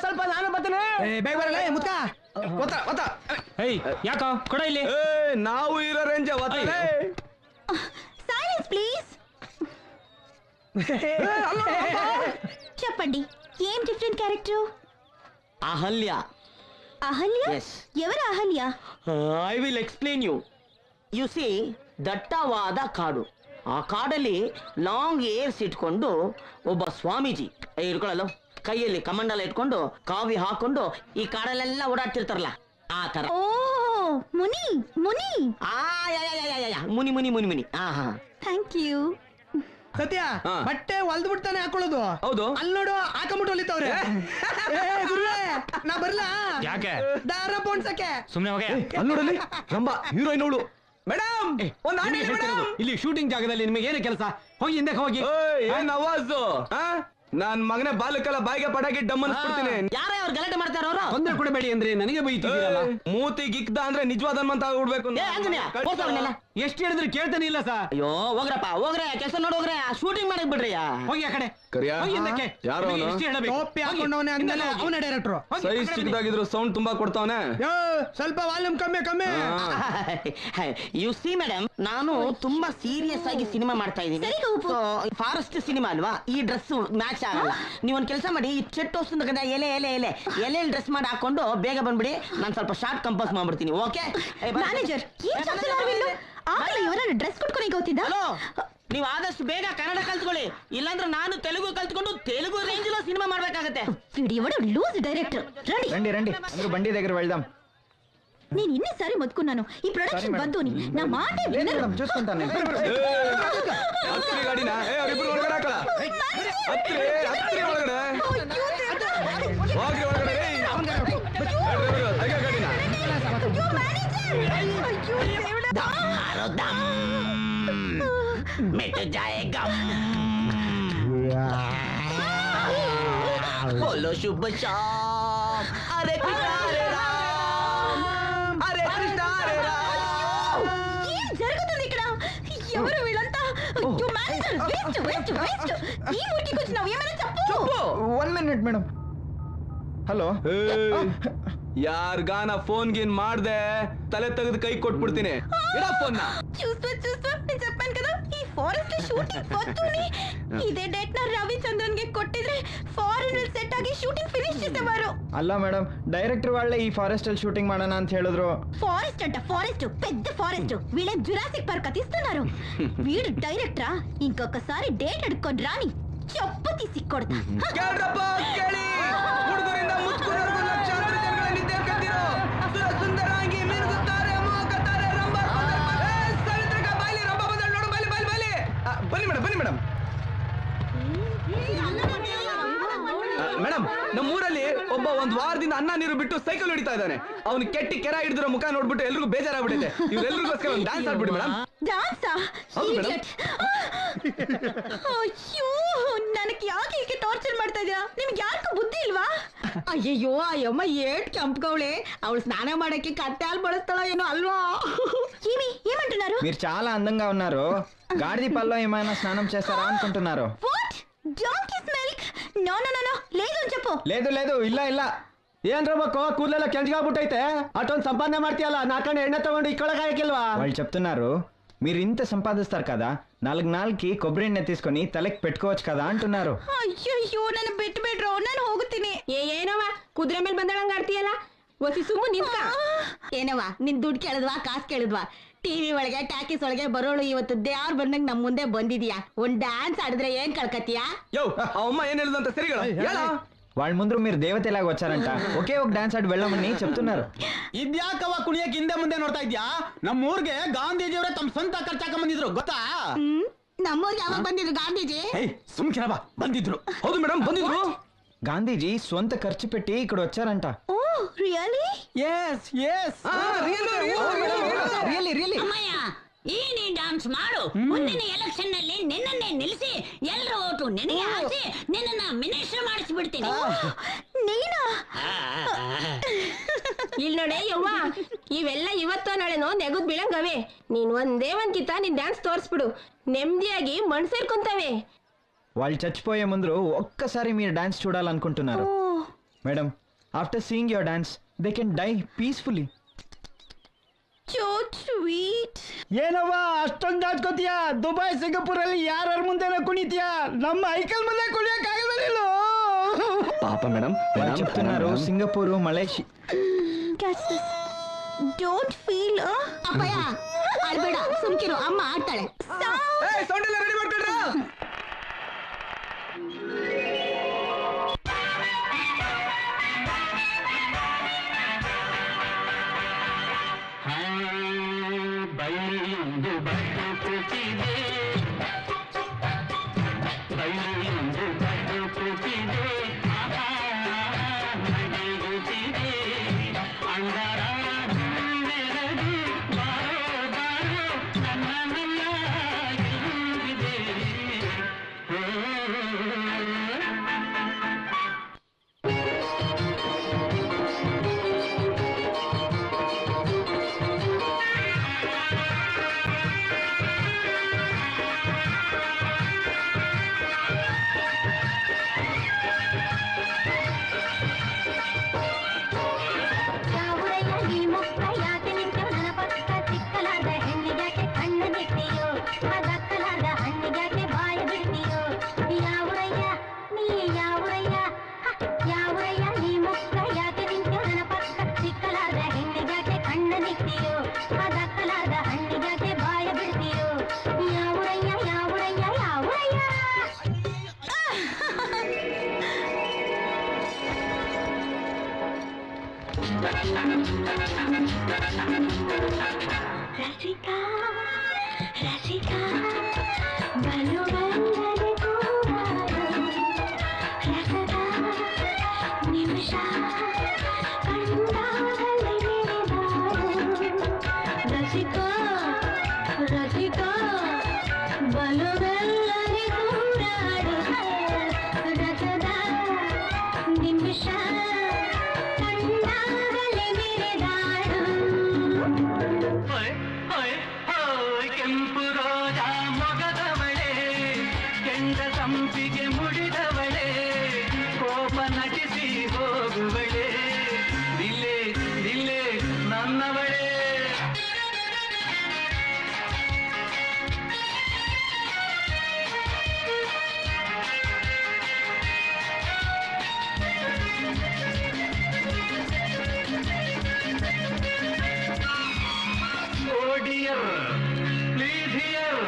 ಸ್ವಲ್ಪ ನಾನು ಬರ್ತೀನಿ. ಬೇಗ ಬರಲೇ ಮುದ್ಕ. ಯಾಕೋ ಕೊಡ ಇಲ್ಲಿ. ನಾವು ಇರೋ ರೇಂಜ್ సైలెన్స్ ప్లీజ్. చెప్పండి ఏం డిఫరెంట్ క్యారెక్టర్? అహల్య. అహల్య? ఎవరు Ahalya? I will explain you. You see, ದಟ್ಟವಾದ ಕಾಡು. ಆ ಕಾಡಲ್ಲಿ ಲಾಂಗ್ ಏರ್ಸ್ ಇಟ್ಕೊಂಡು ಒಬ್ಬ ಸ್ವಾಮೀಜಿ ಇಟ್ಕೊಳ್ಳಲು ಕೈಯಲ್ಲಿ ಕಮಂಡಲ ಇಟ್ಕೊಂಡು ಕಾವಿ ಹಾಕೊಂಡು ಈ ಕಾಡಲ್ಲೆಲ್ಲ ಓಡಾಡ್ತಿರ್ತಾರಲ್ಲ ಆ ತರ. ಓ ಮುನಿ ಮುನಿ. ಮುನಿ ಮುನಿ ಮುನಿ ಮುನಿ. Thank you. ಸತ್ಯ ಬಟ್ಟೆ ಹೊಲ್ದು ಬಿಡ್ತಾನೆ ಹಾಕೊಳ್ಳೋದು. ಹೌದು. ಅಲ್ಲಿ ನೋಡು ಹಾಕೊಂಬಿಟ್ಟು ಹೊಲಿತಾವ್ರೆ. ಗುರುವೇ ನಾ ಬರ್ಲಾ? ಯಾಕೆ? ದಾರ ಪೋಣ್ಸಕ್ಕೆ. ಸುಮ್ನೆ ಹೋಗೆ. ಅಲ್ಲಿ ನೋಡಲಿ ರಂಬ ಹೀರೋಯಿನ್ ಅವಳು. ಮೇಡಮ್ ಒಂದು ಆನೆ ಇಲ್ಲಿ ಶೂಟಿಂಗ್ ಜಾಗದಲ್ಲಿ ನಿಮಗೆ ಏನು ಕೆಲಸ? ಹೋಗಿ ಹಿಂದೆ ಹೋಗಿ. ಏನ್ ಆವಾಜು? ನಾನ್ ಮಗನೇ ಬಾಲಕ್ಕೆಲ್ಲ ಬಾಯಿಗೆ ಪಟಾಕಿ ಡಮ್ ಅನ್ಸ್ಬಿಡ್ತೀನಿ. ಯಾರ ಅವ್ರು ಗಲಾಟೆ ಮಾಡ್ತಾರ ಅವರು? ತೊಂದರೆ ಕೊಡಬೇಡಿ ಅಂದ್ರೆ ನನಗೆ ಬೈತಿದ್ದೀರಲ್ಲ. ಮೂತಿ ಗಿಕ್ದ ಅಂದ್ರೆ ನಿಜವಾದ ಹನುಮಂತ ಆಗ್ಬಿಡ್ಬೇಕು. ಎಷ್ಟು ಹೇಳಿದ್ರೆ ಕೇಳ್ತಾನೆ ಇಲ್ಲ ಸರ್. ಅಯ್ಯೋ ಹೋಗ್ರಪ್ಪ ಹೋಗ್ರೆ, ಕೆಲಸ ನೋಡಿ ಹೋಗ್ರೆ, ಶೂಟಿಂಗ್ ಮಾಡಕ್ ಬಿಡ್ರಿ. ಹೋಗಿ ಆ ಕಡೆ. ಯಾರು ಟೋಪಿ ಹಾಕೊಂಡವನೇ ಅಂದಲ್ಲ, ಅವನೇ ಡೈರೆಕ್ಟ್ರು. ಸೈಜ್ ಚಿಕ್ಕದಾಗಿದ್ರು ಸೌಂಡ್ ತುಂಬಾ ಕೊಡ್ತಾವನೆ. ಸ್ವಲ್ಪ ವಾಲ್ಯೂಮ್ ಕಮ್ಮಿ ಕಮ್ಮಿ. ಯು ಸಿ ಮೇಡಮ್, ನಾನು ತುಂಬಾ ಸೀರಿಯಸ್ ಆಗಿ ಸಿನಿಮಾ ಮಾಡ್ತಾ ಇದ್ದೀನಿ. ಫಾರೆಸ್ಟ್ ಸಿನಿಮಾ ಅಲ್ವಾ, ಈ ಡ್ರೆಸ್ ಮ್ಯಾಚ್ ಆಗಲ್ಲ. ನೀವೊಂದ್ ಕೆಲಸ ಮಾಡಿ, ಈ ಚೆಟ್ ಹೊಸ ಎಲೆ ಎಲೆ ಎಲೆ ಎಲೆ ಡ್ರೆಸ್ ಮಾಡಿ ಹಾಕೊಂಡು ಬೇಗ ಬಂದ್ಬಿಡಿ. ನಾನು ಸ್ವಲ್ಪ ಶಾರ್ಟ್ ಕಂಪೋಸ್ ಮಾಡ್ಬಿಡ್ತೀನಿ. ಓಕೆ ಮ್ಯಾನೇಜರ್, ಇವರನ್ನ ಡ್ರೆಸ್ ಕೊಟ್ಕೊಂಡು ಹೋಗ್ತಿದ್ದ. ಹಲೋ, ನೀವು ಆದಷ್ಟು ಬೇಗ ಕನ್ನಡ ಕಲ್ತ್ಕೊಳ್ಳಿ, ಇಲ್ಲಾಂದ್ರೆ ನಾನು ತೆಲುಗು ಕಲ್ತ್ಕೊಂಡು ತೆಲುಗು ರೇಂಜ್ లో ಸಿನಿಮಾ ಮಾಡ್ಬೇಕಾಗತ್ತೆ. Loose director. ರಂడి రండి అందరూ బండి దగ్గర వెళ్దాం. నేను ఇన్నిసారి మొత్తుకున్నాను ఈ ప్రొడక్షన్ వద్దు అని. నా మాట మేడం చూసుకుంటాను నేను. ಹತ್ರಿ ಗಾಡಿನ ಅವರಿಬ್ರು ಒಳಗಡೆ ಹಾಕಲ್ಲ. ಹತ್ರಿ ಹತ್ರಿ ಒಳಗಡೆ ಹೋಗ್ರಿ ಒಳಗಡೆ. ಗಾಡಿನ मिट जाएगा. बोलो शुभ शाम. अरे कृष्ण हरे राम, अरे कृष्ण हरे राम. ఏం జరుగుతుంది ఇక్కడ? ఎవరు వీళ్ళంతా? అయ్యో మేనేజర్, వేస్ట్ వేస్ట్ వేస్ట్. ఈ ఊరికి వచ్చినావు, ఏమైనా చెప్పు. 1 minute మేడం. ಹಲೋ, ಯಾರ್ಗಾನ ಫೋನ್ ಗೀನ್ ಮಾಡ್ದೆ ತಲೆ ತೆಗೆದು ಕೈ ಕೊಟ್ಬಿಡ್ತೀನಿ. ಇಡೋ ಫೋನ್. చూస్తూ నేను చెప్పాను కదా, ఈ ಫಾರೆಸ್ಟ್ ಶೂಟಿಂಗ್ ವಸ್ತುನಿ ಇದೇ ಡೇಟ್ ನ ರವಿಚಂದ್ರನ್ ಗೆ ಕೊಟ್ಟಿದ್ರೆ ಫಾರಿನ್ ಅಲ್ಲಿ ಸೆಟ್ ಆಗಿ ಶೂಟಿಂಗ್ ಫಿನಿಶ್ చేసేవారు. ಅಲ್ಲ ಮೇಡಂ, ಡೈರೆಕ್ಟರ್ వాళ్ళే ಈ ಫಾರೆಸ್ಟ್ ಅಲ್ಲಿ ಶೂಟಿಂಗ್ ಮಾಡೋಣ ಅಂತ ಹೇಳಿದ್ರು. ఫారెస్ట్ అంట, ఫారెస్ట్ పెద్ద ఫారెస్ట్. వీళ్ళే జురాసిక్ పార్క్ తీస్తున్నారు. వీడు డైరెక్టరా? ఇంకొకసారి డేట్ అడుక్కొని రాని చెప్పు తీసి కొడతా. ಕೇಳ್ರಪ್ಪ ಕೇಳಿ, ಹುಡುಗರಿಂದ ಮುಚ್ಚಿದವರೆಗೂ ಲಕ್ಷಾಂತರ ಜನಗಳಲ್ಲಿ ದೇವಕಂದಿರೋ ಸುಂದರಾಂಗಿ ಮಿನುಗುತ್ತಾರೆ ಮೋಕತಾರೆ ರಂಬ. ಸಾವಿತ್ರಿಕ ಬಾಯ್ಲಿ ರಂಬ ಬಂದಳು ನೋಡು. ಬಾಯ್ಲಿ ಬಾಯ್ಲಿ ಬಾಯ್ಲಿ. ಬನ್ನಿ ಮೇಡಮ್, ಬನ್ನಿ ಮೇಡಮ್. ಮೇಡಮ್, ನಮ್ಮೂರಲ್ಲಿ ಒಬ್ಬ ಒಂದ್ ವಾರದಿಂದ ಅನ್ನ ನೀರು ಬಿಟ್ಟು ಸೈಕಲ್ ಹೊಡಿತಾ ಇದ್ದಾನೆ. ಅವ್ನು ಕೆಟ್ಟಿ ಕೆರ ಹಿಡಿದಿರೋ ಮುಖ ನೋಡ್ಬಿಟ್ಟು ಎಲ್ರಿಗೂ ಬೇಜಾರಾಗ್ಬಿಟ್ಟಿದೆ. ಇವ್ರೆಲ್ರಿಗೋಸ್ಕರ ಒಂದು ಡ್ಯಾನ್ಸ್ ಆಡ್ಬಿಡಿ ಮೇಡಮ್. డాన్సా? ಅಯ್ಯೋ, ನನಗೆ ಯಾಕೆ ಹೀಗೆ ಟಾರ್ಚರ್ ಮಾಡ್ತಾ ಇದ್ದೀರಾ? ನಿಮ್ಗೆ ಯಾರಿಗೂ ಬುದ್ಧಿ ಇಲ್ವಾ? ಅಯ್ಯಯ್ಯೋ, ಅಯ್ಯಮ್ಮ ಏಟ್ ಕೆಂಪ್ಗವಳೆ. ಅವಳು స్నానం ಮಾಡಕ್ಕೆ కట్టె ಹಾಲು ಬಳಸ್ತಾಳ ಏನೋ అల్వా? ఏమంటున్నారు? మీరు చాలా అందంగా ఉన్నారు. గాడిద పల్లో ఏమైనా స్నానం చేస్తారా అనుకుంటున్నారు. What? Donkeys milk? No no no no, లేదు అని చెప్పు. లేదు లేదు, ಇಲ್ಲ ಇಲ್ಲ. ಏನ್ ರಮಕ್ಕೋ, ಕೂದಲೆಲ್ಲ ಕೆಂಚ್ಗಾಗ್ಬಿಟ್ಟೈತೆ. అటొంದು ಸಂಪಾದನೆ ಮಾಡ್ತೀಯಲ್ಲ, ನಾಲ್ಕಣ್ಣ ಎಣ್ಣೆ ತಗೊಂಡು ಇಕ್ಕೊಳಕಾಗಿಲ್ವಾ? వాళ్ళు చెప్తున్నారు, మీరు ఇంత సంపాదిస్తారు కదా, 4 కొబ్బరి ఎಣ್ಣೆ తీసుకొని తలకి పెట్టుకోవచ్చు కదా అంటున్నారు. ಅಯ್ಯಯ್ಯೋ, ನನ್ನ ಬಿಟ್ಟು ಬಿಡ್ರೋ, ನಾನು ಹೋಗುತ್ತೀನಿ. ಏನವ ಕುದುರೆ ಮೇಲೆ ಬಂದಳಂಗ ಆಡ್ತೀಯಲ್ಲ? ಒಸಿ ಸುಮ್ಮನೆ ನಿಂತ. ಏನವ, ನಿನ್ ದುಡ್ಡು ಕೇಳಿದ್ವಾ, ಕಾಸು ಕೇಳಿದ್ವಾ? ಟಿವಿ ಒಳಗೆ ಟಾಕೀಸ್ ಒಳಗೆ ಬರೋಳು ಇವತ್ತು ದೇವ್ರ ಬಂದಂಗ ನಮ್ ಮುಂದೆ ಬಂದಿದ್ಯಾ. ಒಂದ್ ಡ್ಯಾನ್ಸ್ ಆಡಿದ್ರೆ ಏನ್ ಕಳ್ಕತ್ತೀಯಾ? ಯೋ, ಅಮ್ಮ ಏನ್ ಹೇಳಿದಂತ ಸರಿಗಳ ಹೇಳ. వాళ్ళ ముందు మీరు దేవతలాగా వచ్చారంట. ఒకే ఒక డాన్స్ ఆడి వెళ్ళమని చెప్తున్నారు. ಇದ್ಯಾಕವ ಕುಣಿಯಕ್ಕೆ ಹಿಂದೆ ಮುಂದೆ ನೋಡ್ತಾ ಇದ್ಯಾ? ನಮ್ಮೂರ್ಗೆ ಗಾಂಧೀಜಿಯವರೇ ತಮ್ಮ ಸ್ವಂತ ಖರ್ಚಾಕ ಬಂದಿದ್ರು, ಗೊತ್ತಾ? ನಮ್ಮೂರ್ಗೆ ಯಾವಾಗ ಬಂದಿದ್ರು ಗಾಂಧೀಜಿ? ಸುಮ್ಕಿರವ, ಬಂದಿದ್ರು. ಹೌದು ಮೇಡಮ್, ಬಂದಿದ್ರು. గాంధీజీ సొంత ఖర్చు పెట్టి ఇక్కడ వచ్చారంట. Oh really? yes yes, really really. ಅಮ್ಮಯ್ಯ, ಈ ನೀ ಡ್ಯಾನ್ಸ್ ಮಾಡು. ಮುಂದಿನ ಎಲೆಕ್ಷನ್ ನಲ್ಲಿ ನಿನ್ನನ್ನೇ ನಿಲ್ಲಿಸಿ ಎಲ್ಲರ ಓಟು ನಿನಗೆ ಹಾಕಿ ನಿನ್ನನ್ನ ಮಿನಿಸ್ಟರ್ ಮಾಡಿಸ್ಬಿಡ್ತೀನಿ. ನೀನಾ? ಇಲ್ಲಿ ನೋಡೆ ಯವ್ವ, ಇವೆಲ್ಲ ಇವತ್ತೋ ನಾಳೆನೋ ನೆಗದ್ ಬೀಳಂಗವೆ. ನೀನ್ ಒಂದೇ ಒಂದ್ ಕಿತ್ತ ನಿನ್ ಡ್ಯಾನ್ಸ್ ತೋರಿಸ್ಬಿಡು, ನೆಮ್ಮದಿಯಾಗಿ ಮಣ್ ಸೇರ್ಕೊಂತವೆ. వాళ్ళు చచ్చిపోయే ముందు ఒక్కసారి మీరు డాన్స్ చూడాలనుకుంటున్నారు madam. After seeing your dance they can die peacefully. So sweet. ಏನವ್ವ ಅಷ್ಟೊಂದು ದಾಟ್ಕೋತೀಯ? ದುಬೈ ಸಿಂಗಪುರಲ್ಲಿ ಯಾರ್ಯಾರ ಮುಂದೆನ ಕುಣಿತೀಯ? ನಮ್ಮ ಐಕಲ್ ಮುಂದೆ ಕುಣಿಯಕ್ಕಾಗಲ್ಲ. ಪಾಪ ಮೇಡಮ್ చెప్తున్నారు Singapore Malaysia. Catch this. Don't feel ಅಪ್ಪಯ್ಯ ಅಳ್ಬೇಡ, ಸುಮ್ಕಿರು, ಅಮ್ಮ ಆಡ್ತಾಳೆ. ಸೌಂಡ್ ಎಲ್ಲ ready ಮಾಡ್ಕೊಳ್ರ. Rasika, Rasika, balugallare koodadu, rasada nimisha kandagale neredaadu. Rasika, Rasika, balugallare koodadu, rasada nimisha kandagale neredaadu. ಕೆಂಪು ರೋಜ ಮೊಗದವಳೆ, ಕೆಂಡ ಸಂಪಿಗೆ ಮುಡಿದವಳೆ, ಕೋಪ ನಟಿಸಿ ಹೋಗುವಳೆ, ದಿಲ್ಲೆ ದಿಲ್ಲೆ ನನ್ನವಳೆ. Oh dear, please here,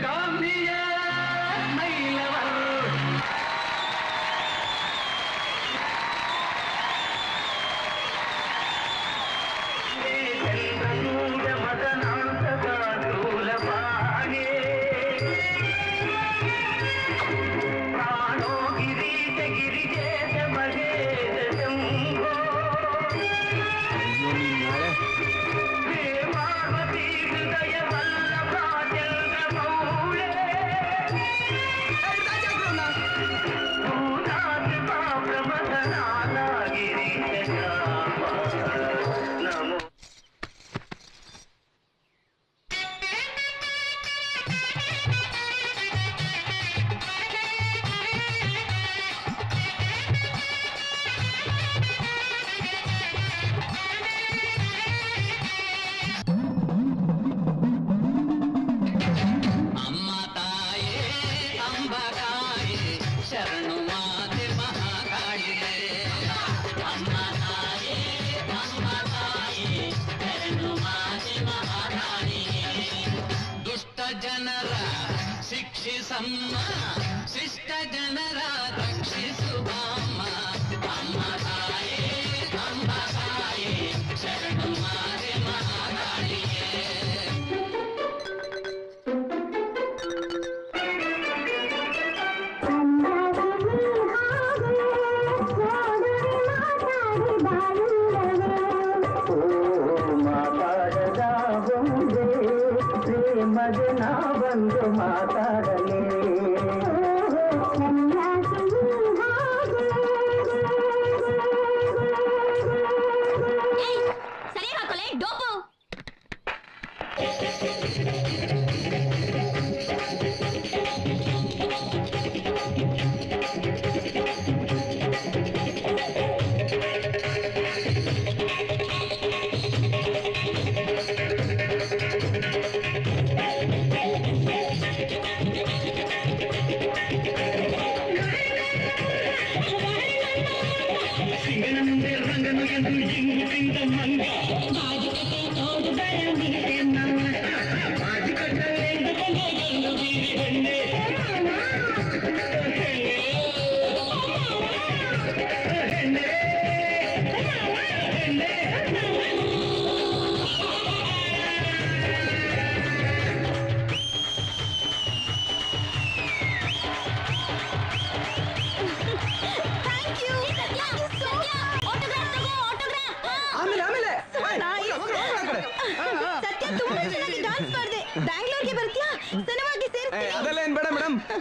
come here, my lover. ಚಂದ್ರಸೂರ್ಯ ಮದನಾಂತಕ ದೂರವಾಣಿ, ಪ್ರಾಣೋ ಗಿರೀಶ ಗಿರಿಜೇಶ ಮಹೇಶ ಶಂಭೋ. ಪಾರ್ವತಿ ಹೃದಯ ವಲ್ಲಭ ಚಂದ್ರಮೌಳೆ, ಭೂತಾತ್ ಪಾಪ್ರಮಥನಾದ ಗಿರೀಶ ನಮೋ. ಅಮ್ಮ ತಾಯೇ ಅಂಬಗಾಯೇ ಶರಣು ಮಾತೆ ಮಹಾಕಾಳಿಯೇ. ಅಮ್ಮ ತಾಯೇ ಅಂಬಗಾಯೇ ಶರಣು ಮಾತೆ ಮಹಾಕಾಳಿಯೇ. ದುಷ್ಟ ಜನರ ಶಿಕ್ಷಿಸಮ್ಮ, ಶಿಷ್ಟ ಜನರ ರಕ್ಷಿಸುವಮ್ಮ. ಅಮ್ಮ ತಾಯೇ ಅಂಬಗಾಯೇ ಶರಣು ಮಾತೆ ಮಹಾಕಾಳಿಯೇ. ಮಾತಾಡದ ಒಂದೇ ಪ್ರೇಮದ ನಾ ಬಂದು ಮಾತಾಡಲೇ.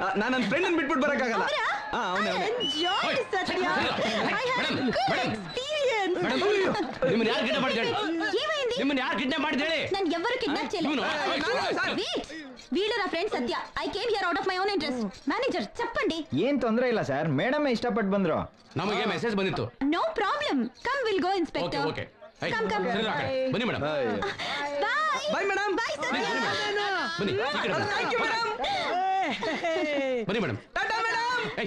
ನಾನು ನನ್ನ ಫ್ರೆಂಡ್ ಬಿಟ್ಬಿಟ್ಟು ಬರಕ್ಕಾಗಲ್ಲ ಅವನೇ Enjoy, Satya. I had good experience. ನಿಮ್ಮನ್ನ ಯಾರು ಕಿಡ್ನಾಪ್ ಮಾಡಿದ್ದೇಳಿ ఏమైంది? ನಿಮ್ಮನ್ನ ಯಾರು ಕಿಡ್ನಾಪ್ ಮಾಡಿದ್ದೇಳಿ నన్ను ఎవరు కిడ్నాప్ చేయలేదు. Wait. వీళ్ళు నా friend Satya. I came here out of my own interest. Manager చెప్పండి. ಏನ್ ತೊಂದ್ರೆ ಇಲ್ಲ ಸರ್, ಮೇಡಮ್ ಇಷ್ಟಪಟ್ಟು ಬಂದ್ರು. ನಮಗೆ ಮೆಸೇಜ್ ಬಂದಿತ್ತು. No problem. Come, we'll go, Inspector. Okay Come. ಬನ್ನಿ madam. Bye. Bye madam. Bye, Satya. ಬನ್ನಿ ಥ್ಯಾಂಕ್ ಯು ಮೇಡಮ್. ಬನ್ನಿ ಮೇಡಮ್. Tata madam. Hey,